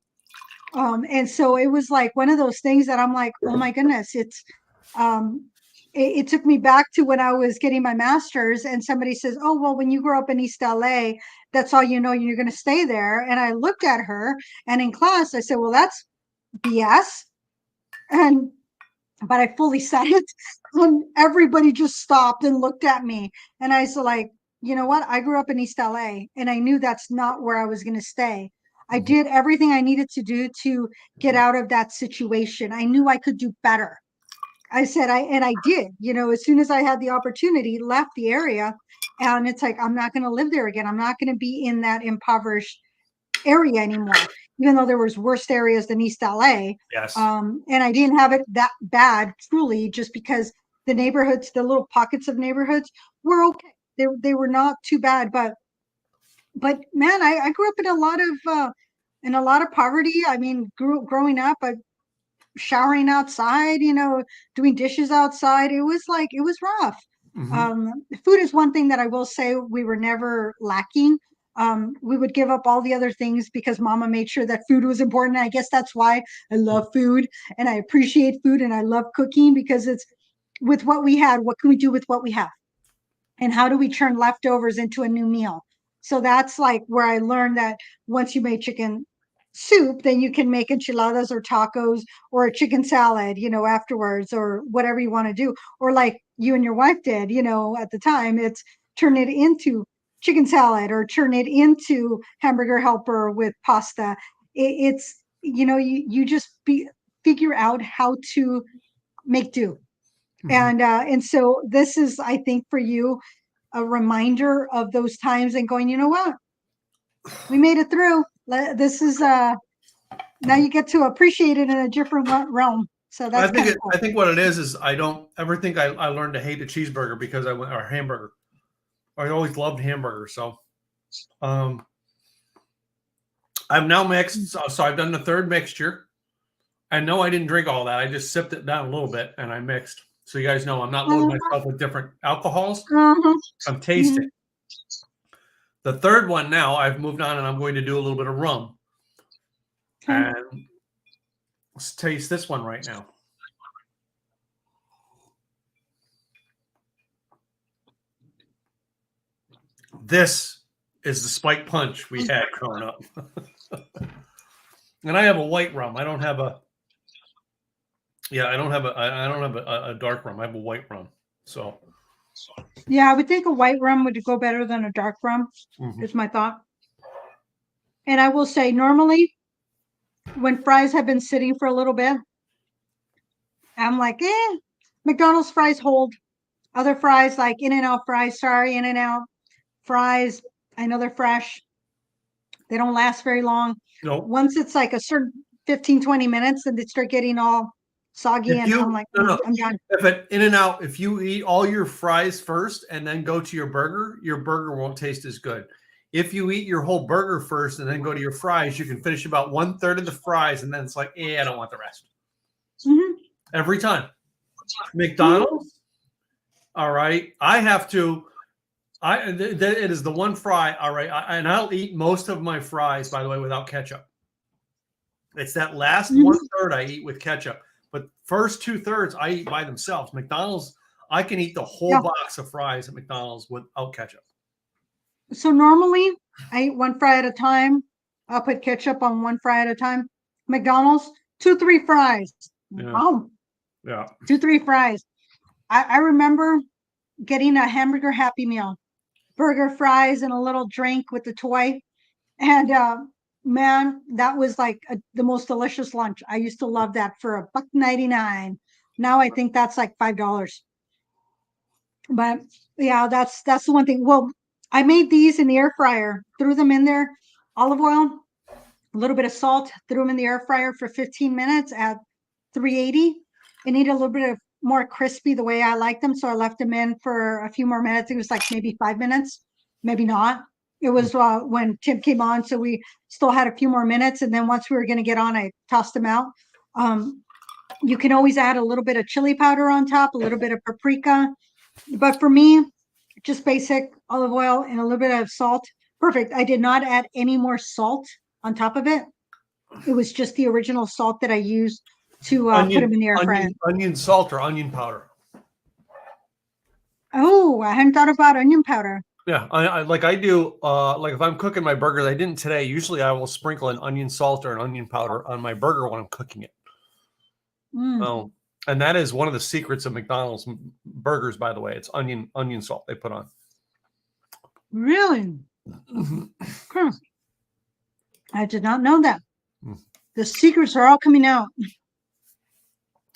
S2: And so it was like one of those things that I'm like, oh my goodness, it took me back to when I was getting my master's, and somebody says, oh, well, when you grow up in East LA, that's all you know, you're going to stay there. And I looked at her, and in class, I said, well, that's BS. But I fully said it, and everybody just stopped and looked at me. And I was like, you know what? I grew up in East LA, and I knew that's not where I was going to stay. I did everything I needed to do to get out of that situation. I knew I could do better. I said, I did, as soon as I had the opportunity, left the area. And it's like, I'm not going to live there again. I'm not going to be in that impoverished area anymore, even though there was worse areas than East LA.
S1: Yes.
S2: And I didn't have it that bad, truly, just because the neighborhoods, the little pockets of neighborhoods were okay. They were not too bad, but man, I grew up in a lot of poverty. I mean, growing up, showering outside, doing dishes outside. It was rough. Food is one thing that I will say we were never lacking. We would give up all the other things because mama made sure that food was important. And I guess that's why I love food, and I appreciate food, and I love cooking, because it's with what we had, what can we do with what we have? And how do we turn leftovers into a new meal? So that's like where I learned that once you make chicken soup, then you can make enchiladas or tacos or a chicken salad, afterwards, or whatever you want to do. Or like you and your wife did, at the time, it's turn it into chicken salad or turn it into hamburger helper with pasta. It's, you just figure out how to make do. And so this is, I think, for you, a reminder of those times, and going, you know what, we made it through. This is now you get to appreciate it in a different realm. So that's cool.
S1: I think what it is I don't ever think I learned to hate a cheeseburger because or hamburger. I always loved hamburgers. So I've now mixed. So I've done the third mixture. And no, I didn't drink all that. I just sipped it down a little bit and I mixed. So you guys know I'm not loading myself with different alcohols. I'm tasting. The third one now, I've moved on, and I'm going to do a little bit of rum. And let's taste this one right now. This is the spike punch we had growing up. And I have a white rum. I don't have a dark rum. I have a white rum. So
S2: yeah, I would think a white rum would go better than a dark rum, is my thought. And I will say, normally when fries have been sitting for a little bit, I'm like, McDonald's fries hold. Other fries, like In-N-Out fries, In-N-Out fries, I know they're fresh. They don't last very long.
S1: Nope.
S2: Once it's like a certain 15, 20 minutes and they start getting all soggy.
S1: If
S2: And I'm
S1: you
S2: like,
S1: no, no.
S2: I'm done.
S1: If it in and out, if you eat all your fries first and then go to your burger won't taste as good. If you eat your whole burger first and then go to your fries, you can finish about 1/3 of the fries, and then it's like, I don't want the rest.
S2: Mhm.
S1: Every time.
S2: Mhm.
S1: McDonald's, all right. I have to. It is the one fry, all right. And I'll eat most of my fries, by the way, without ketchup. It's that last
S2: Mhm.
S1: 1/3 I eat with ketchup, but first 2/3 I eat by themselves. McDonald's, I can eat the whole
S2: Yeah.
S1: box of fries at McDonald's without ketchup.
S2: So normally I eat one fry at a time. I'll put ketchup on one fry at a time. McDonald's, 2, 3 fries.
S1: Yeah.
S2: Oh,
S1: Yeah.
S2: 2, 3 fries. I remember getting a hamburger Happy Meal, burger, fries, and a little drink with the toy. And man, that was like the most delicious lunch. I used to love that for $1.99. Now I think that's like $5. But yeah, that's the one thing. Well, I made these in the air fryer, threw them in there, olive oil, a little bit of salt, threw them in the air fryer for 15 minutes at 380. It needed a little bit of more crispy the way I like them. So I left them in for a few more minutes. It was like maybe 5 minutes, maybe not. It was when Tim came on. So we still had a few more minutes. And then once we were going to get on, I tossed them out. You can always add a little bit of chili powder on top, a little bit of paprika. But for me, just basic olive oil and a little bit of salt. Perfect. I did not add any more salt on top of it. It was just the original salt that I used to put them in the air fryer.
S1: Onion salt or onion powder.
S2: Oh, I hadn't thought about onion powder.
S1: Yeah, I do. Like if I'm cooking my burgers, I didn't today. Usually, I will sprinkle an onion salt or an onion powder on my burger when I'm cooking it. Oh, and that is one of the secrets of McDonald's burgers, by the way. It's onion salt they put on.
S2: Really? I did not know that. The secrets are all coming out.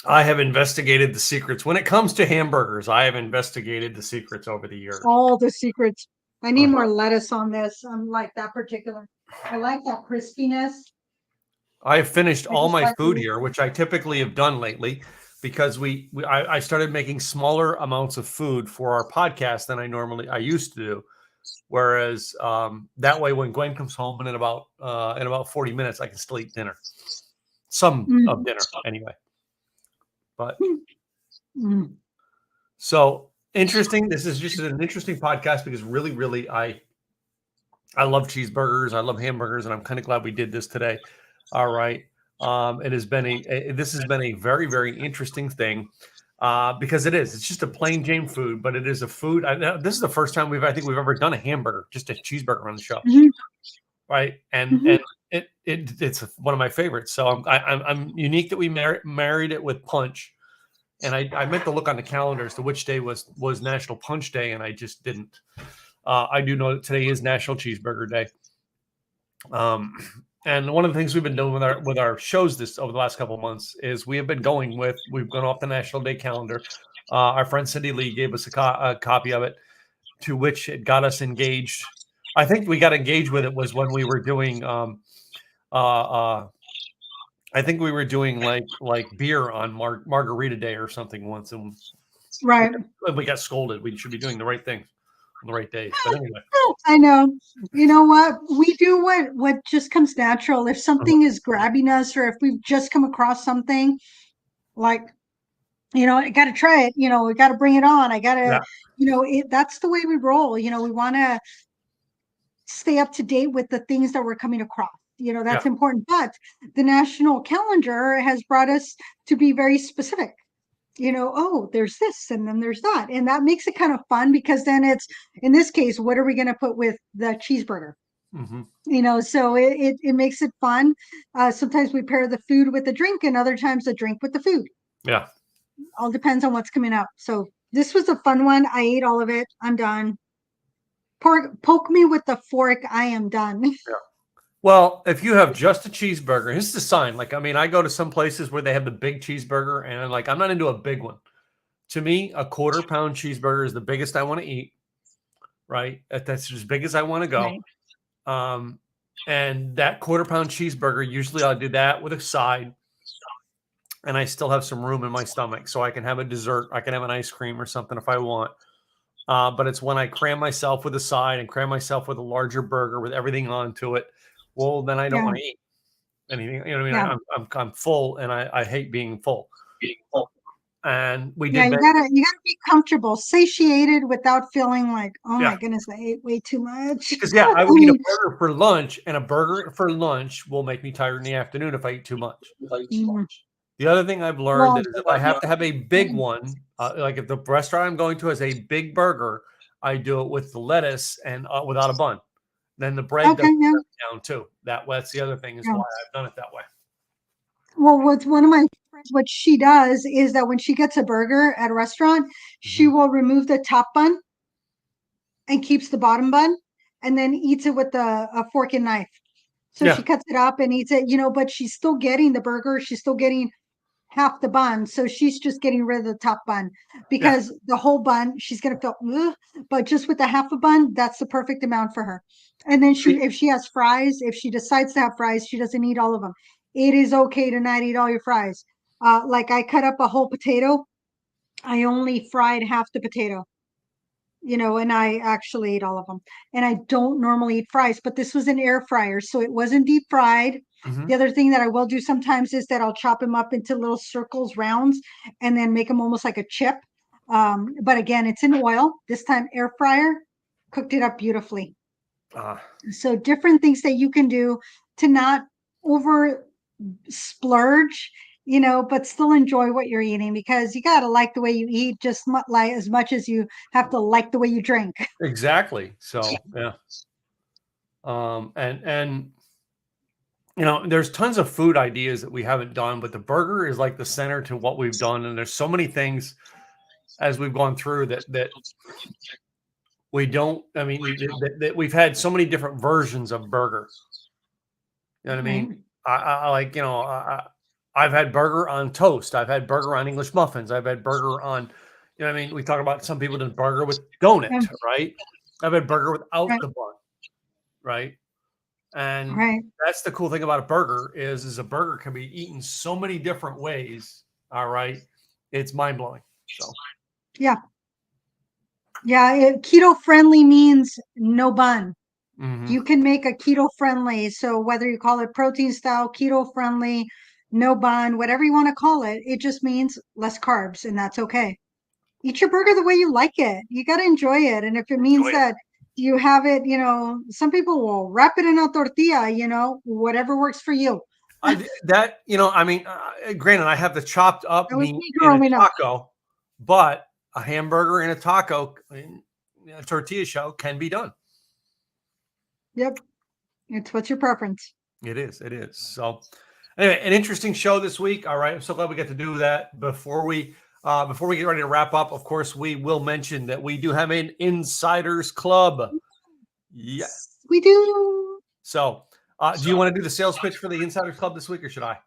S1: I have investigated the secrets. When it comes to hamburgers, I have investigated the secrets over the years.
S2: All the secrets. I need more lettuce on this. I'm like that particular. I like that crispiness.
S1: I have finished all my food here, which I typically have done lately because I started making smaller amounts of food for our podcast than I used to do. Whereas that way, when Gwen comes home and in about 40 minutes, I can still eat dinner. Some of dinner anyway. But so interesting. This is just an interesting podcast because really, I love cheeseburgers. I love hamburgers, and I'm kind of glad we did this today. All right. It has been this has been a very, very interesting thing because it's just a plain Jane food, but it is a food. This is the first time I think we've ever done a hamburger, just a cheeseburger on the show. Right. And it's one of my favorites. So I'm unique that we married it with punch. And I meant to look on the calendar as to which day was National Punch Day, and I just didn't. I do know that today is National Cheeseburger Day. And one of the things we've been doing with our shows over the last couple of months is we've gone off the National Day calendar. Our friend Cindy Lee gave us a copy of it, to which it got us engaged. I think we got engaged with it was when we were doing I think we were doing like beer on Margarita Day or something once, and we got scolded. We should be doing the right thing on the right days. But anyway,
S2: I know. You know what? We do what just comes natural. If something is grabbing us, or if we've just come across something, like I got to try it. We got to bring it on. I got to, that's the way we roll. We want to stay up to date with the things that we're coming across. That's important. But the national calendar has brought us to be very specific. There's this and then there's that. And that makes it kind of fun because then it's, in this case, what are we going to put with the cheeseburger? So it makes it fun. Sometimes we pair the food with the drink and other times the drink with the food.
S1: Yeah.
S2: All depends on what's coming up. So this was a fun one. I ate all of it. I'm done. Poke me with the fork. I am done.
S1: Yeah. Well, if you have just a cheeseburger, here's the sign. Like, I mean, I go to some places where they have the big cheeseburger, and I'm not into a big one. To me, a 1/4 pound cheeseburger is the biggest I want to eat. Right? That's as big as I want to go. Right. And that quarter-pound cheeseburger, usually I'll do that with a side, and I still have some room in my stomach, so I can have a dessert. I can have an ice cream or something if I want. But it's when I cram myself with a side and cram myself with a larger burger with everything onto it. Well, then I don't
S2: Yeah.
S1: want to eat anything. You know what I
S2: Yeah.
S1: mean? I'm full, and I hate being full. And we
S2: Yeah,
S1: did
S2: you gotta be comfortable, satiated without feeling like, oh
S1: yeah.
S2: my goodness, I ate way too much.
S1: Because yeah, I
S2: I
S1: would eat a
S2: mean,
S1: burger for lunch, and a burger for lunch will make me tired in the afternoon if I eat too much.
S2: mm,
S1: The other thing I've learned
S2: well,
S1: that is if I have to have a big one, like if the restaurant I'm going to has a big burger, I do it with the lettuce and without a bun. Then the bread
S2: okay,
S1: doesn't
S2: yeah,
S1: let me down too. That's the other thing is
S2: yeah.
S1: why I've done it that way.
S2: Well, with one of my friends, what she does is that when she gets a burger at a restaurant, she
S1: Mhm.
S2: will remove the top bun and keeps the bottom bun, and then eats it with a fork and knife. So she
S1: Yeah,
S2: cuts it up and eats it, but she's still getting the burger. She's still getting half the bun. So she's just getting rid of the top bun
S1: yeah.
S2: because the whole bun, she's gonna feel, ugh, but just with the half a bun, that's the perfect amount for her. And then
S1: See,
S2: if she has fries, if she decides to have fries, she doesn't eat all of them. It is okay to not eat all your fries. Like I cut up a whole potato. I only fried half the potato, and I actually ate all of them. And I don't normally eat fries, but this was an air fryer, so it wasn't deep fried. The
S1: mhm.
S2: other thing that I will do sometimes is that I'll chop them up into little circles, rounds, and then make them almost like a chip. But again, it's in oil. This time, air fryer cooked it up beautifully.
S1: Uh,
S2: So different things that you can do to not over splurge, but still enjoy what you're eating because you got to like the way you eat just like as much as you have to like the way you drink.
S1: exactly. So yeah. And there's tons of food ideas that we haven't done, but the burger is like the center to what we've done. And there's so many things as we've gone through that we don't. I mean, that we've had so many different versions of burger. You know what I
S2: Right.
S1: mean? I like, I've had burger on toast. I've had burger on English muffins. I've had burger on, what I mean? We talk about some people did burger with
S2: Yeah,
S1: donut, right? I've had burger without
S2: right,
S1: the bun, right? And
S2: right.
S1: that's the cool thing about a burger is a burger can be eaten so many different ways. All right. It's mind blowing. So,
S2: Yeah. Yeah. Keto friendly means no bun.
S1: mhm.
S2: You can make a keto friendly. So whether you call it protein style, keto friendly, no bun, whatever you want to call it, it just means less carbs, and that's okay. Eat your burger the way you like it. You got to enjoy it. And if it means
S1: Enjoy it.
S2: that you have it, some people will wrap it in a tortilla, whatever works for you.
S1: I mean, granted, I have the chopped up
S2: That was
S1: meat
S2: me
S1: in a
S2: growing up.
S1: taco, but a hamburger in a taco, in a tortilla shell can be done.
S2: Yep. It's what's your preference.
S1: It is. It is. So, anyway, an interesting show this week. All right, I'm so glad we get to do that. Before we get ready to wrap up, of course, we will mention that we do have an insiders club. Yeah.
S2: We do.
S1: So, do you want to do the sales pitch for the insiders club this week, or should I?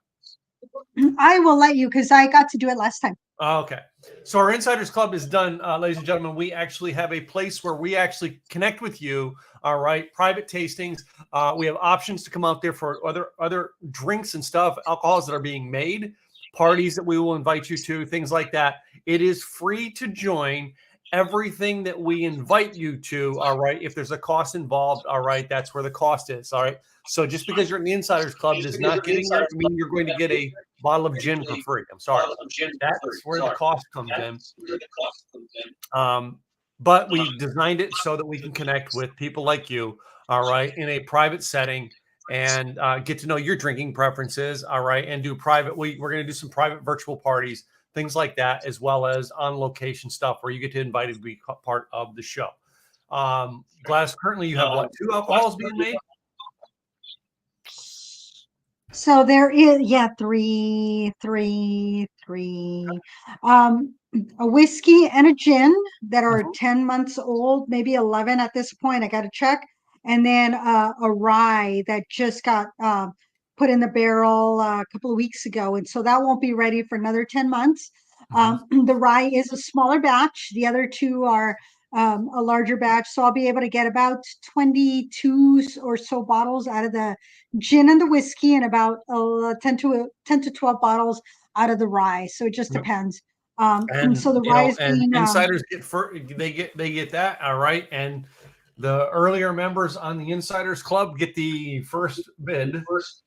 S2: I will let you because I got to do it last time.
S1: Okay. So our Insiders Club is done, ladies and gentlemen. We actually have a place where we actually connect with you. All right, private tastings. We have options to come out there for other drinks and stuff, alcohols that are being made, parties that we will invite you to, things like that. It is free to join. Everything that we invite you to, all right. If there's a cost involved, all right, that's where the cost is. All right. So just because you're in the Insiders Club does not mean you're going to get a bottle of gin for free. I'm sorry. That's where the cost comes in. But we designed it so that we can connect with people like you, all right, in a private setting and get to know your drinking preferences, all right, and do private. We're going to do some private virtual parties, things like that, as well as on location stuff where you get to invited to be part of the show. Gladys, currently you have what, 2 alcohols being made?
S2: So there is, yeah, three. A whiskey and a gin that are
S1: Mhm.
S2: 10 months old, maybe 11 at this point. I got to check. And then a rye that just got put in the barrel a couple of weeks ago. And so that won't be ready for another 10 months.
S1: Mhm.
S2: The rye is a smaller batch. The other two are a larger batch. So I'll be able to get about 22 or so bottles out of the gin and the whiskey, and about 10 to 12 bottles out of the rye. So it just depends.
S1: And
S2: so the rye is
S1: and
S2: being
S1: insiders they get that, all right. And the earlier members on the Insiders Club get the first bid.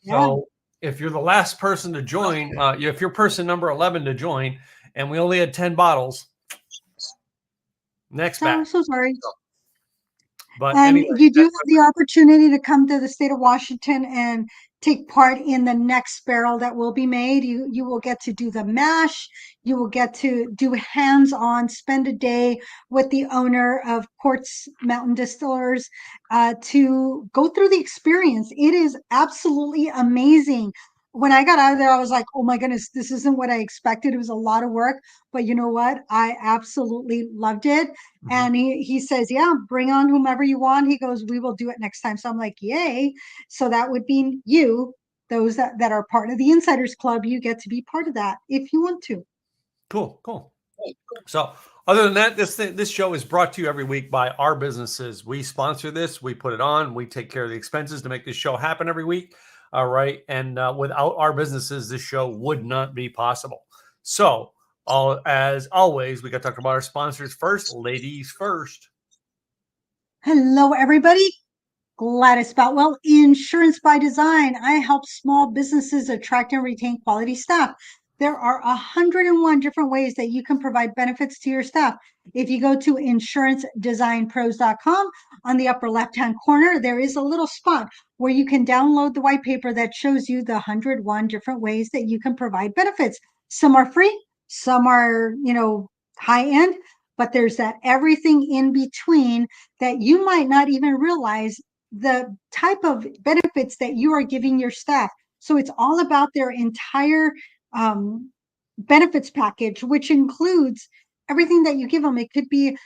S1: So if you're the last person to join, if you're person number 11 to join, and we only had 10 bottles, next batch.
S2: I'm so sorry.
S1: But
S2: And
S1: anyway,
S2: you do have the opportunity to come to the state of Washington and take part in the next barrel that will be made. You will get to do the mash. You will get to do hands-on, spend a day with the owner of Quartz Mountain Distillers to go through the experience. It is absolutely amazing. When I got out of there, I was like, oh my goodness, this isn't what I expected. It was a lot of work, but you know what? I absolutely loved it. And he says, yeah, bring on whomever you want. He goes, we will do it next time. So I'm like, yay. So that would be you, those that are part of the Insiders Club. You get to be part of that if you want to.
S1: Cool. So other than that, this show is brought to you every week by our businesses. We sponsor this. We put it on. We take care of the expenses to make this show happen every week. All right. And without our businesses, this show would not be possible. So as always, we got to talk about our sponsors first. Ladies first.
S2: Hello, everybody. Gladys Boutwell, Insurance by Design. I help small businesses attract and retain quality staff. There are 101 different ways that you can provide benefits to your staff. If you go to insurancedesignpros.com, on the upper left-hand corner, there is a little spot where you can download the white paper that shows you the 101 different ways that you can provide benefits. Some are free, some are, high end, but there's that everything in between that you might not even realize the type of benefits that you are giving your staff. So it's all about their entire benefits package, which includes everything that you give them. It could be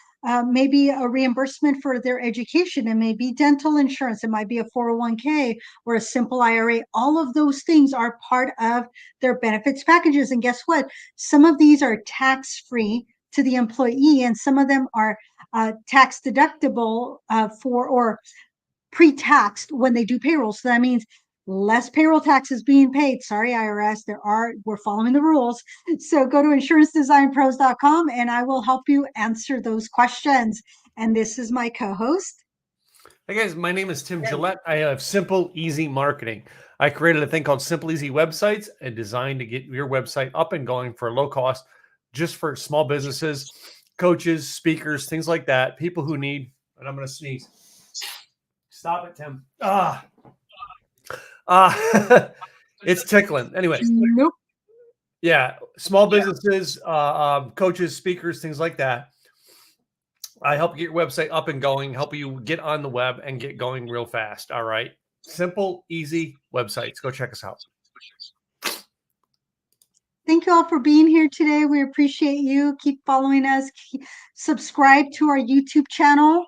S2: maybe a reimbursement for their education. It may be dental insurance. It might be a 401k or a simple IRA. All of those things are part of their benefits packages. And guess what? Some of these are tax-free to the employee, and some of them are tax deductible or pre-taxed when they do payroll. So that means less payroll taxes being paid. Sorry, IRS, we're following the rules. So go to insurancedesignpros.com and I will help you answer those questions. And this is my co-host.
S1: Hey guys, my name is Tim Gillette. I have Simple Easy Marketing. I created a thing called Simple Easy Websites, and designed to get your website up and going for low cost, just for small businesses, coaches, speakers, things like that. People who need, and I'm going to sneeze. Stop it, Tim. It's tickling. Anyway.
S2: Nope.
S1: Yeah. Small businesses, coaches, speakers, things like that. I help get your website up and going, help you get on the web and get going real fast. All right. Simple, easy websites. Go check us out.
S2: Thank you all for being here today. We appreciate you. Keep following us. Subscribe to our YouTube channel.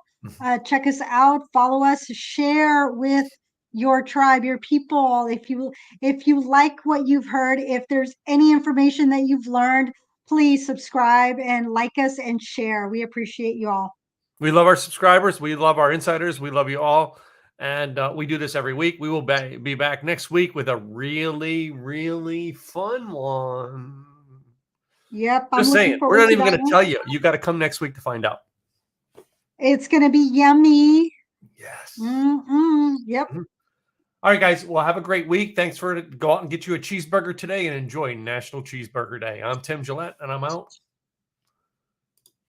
S2: Check us out. Follow us. Share with your tribe, your people. If you like what you've heard, if there's any information that you've learned, please subscribe and like us and share. We appreciate you all.
S1: We love our subscribers. We love our insiders. We love you all. And we do this every week. We will be back next week with a really, really fun one.
S2: Yep.
S1: Just saying. We're not even going to tell you. You got to come next week to find out.
S2: It's going to be yummy.
S1: Yes.
S2: Yep.
S1: All right, guys. Well, have a great week. Thanks for go out and get you a cheeseburger today and enjoy National Cheeseburger Day. I'm Tim Gillette, and I'm out.